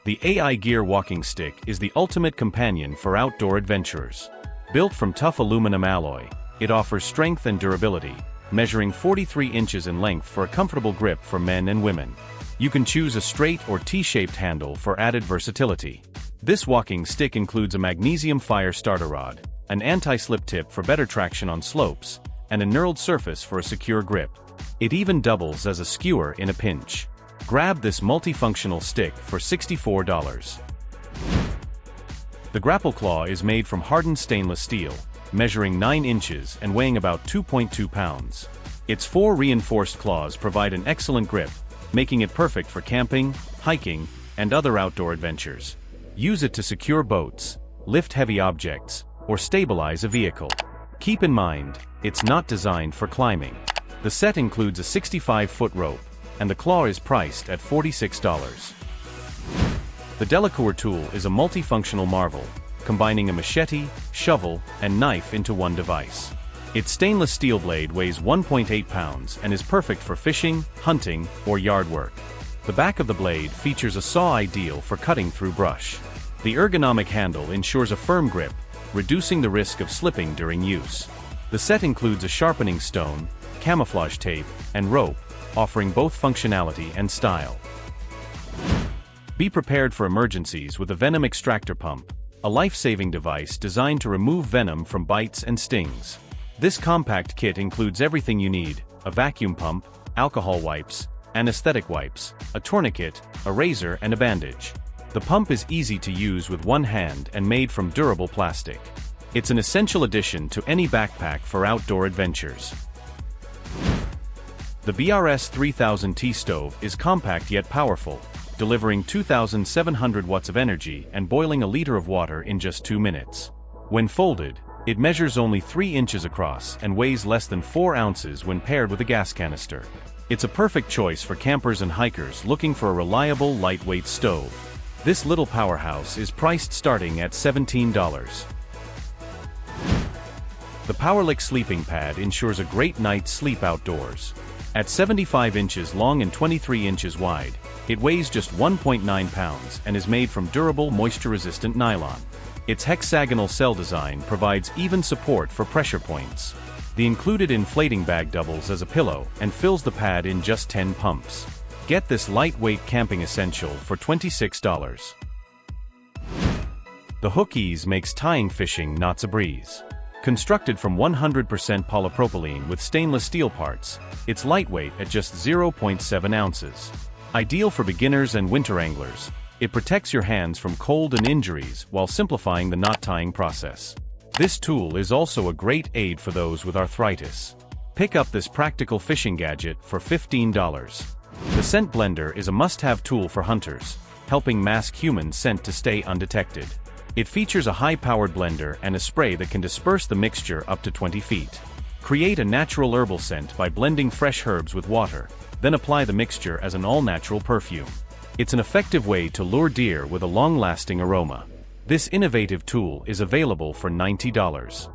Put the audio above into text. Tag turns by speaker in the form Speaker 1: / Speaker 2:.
Speaker 1: The AI Gear walking stick is the ultimate companion for outdoor adventurers. Built from tough aluminum alloy, it offers strength and durability, measuring 43 inches in length for a comfortable grip for men and women. You can choose a straight or T-shaped handle for added versatility. This walking stick includes a magnesium fire starter rod, an anti-slip tip for better traction on slopes, and a knurled surface for a secure grip. It even doubles as a skewer in a pinch. Grab this multifunctional stick for $64. The grapple claw is made from hardened stainless steel, measuring 9 inches and weighing about 2.2 pounds. Its 4 reinforced claws provide an excellent grip, making it perfect for camping, hiking, and other outdoor adventures. Use it to secure boats, lift heavy objects, or stabilize a vehicle. Keep in mind, it's not designed for climbing. The set includes a 65-foot rope, and the claw is priced at $46. The Delacour tool is a multifunctional marvel, combining a machete, shovel, and knife into one device. Its stainless steel blade weighs 1.8 pounds and is perfect for fishing, hunting, or yard work. The back of the blade features a saw ideal for cutting through brush. The ergonomic handle ensures a firm grip, reducing the risk of slipping during use. The set includes a sharpening stone, camouflage tape, and rope, offering both functionality and style. Be prepared for emergencies with a venom extractor pump, a life-saving device designed to remove venom from bites and stings. This compact kit includes everything you need: a vacuum pump, alcohol wipes, anesthetic wipes, a tourniquet, a razor, and a bandage. The pump is easy to use with one hand and made from durable plastic. It's an essential addition to any backpack for outdoor adventures. The BRS 3000T stove is compact yet powerful, delivering 2,700 watts of energy and boiling a liter of water in just 2 minutes. When folded, it measures only 3 inches across and weighs less than 4 ounces when paired with a gas canister. It's a perfect choice for campers and hikers looking for a reliable, lightweight stove. This little powerhouse is priced starting at $17. The Powerlick sleeping pad ensures a great night's sleep outdoors. At 75 inches long and 23 inches wide, it weighs just 1.9 pounds and is made from durable, moisture-resistant nylon. Its hexagonal cell design provides even support for pressure points. The included inflating bag doubles as a pillow and fills the pad in just 10 pumps. Get this lightweight camping essential for $26. The Hook Ease makes tying fishing knots a breeze. Constructed from 100% polypropylene with stainless steel parts, it's lightweight at just 0.7 ounces. Ideal for beginners and winter anglers, it protects your hands from cold and injuries while simplifying the knot tying process. This tool is also a great aid for those with arthritis. Pick up this practical fishing gadget for $15. The scent blender is a must-have tool for hunters, helping mask human scent to stay undetected. It features a high-powered blender and a spray that can disperse the mixture up to 20 feet. Create a natural herbal scent by blending fresh herbs with water, then apply the mixture as an all-natural perfume. It's an effective way to lure deer with a long-lasting aroma. This innovative tool is available for $90.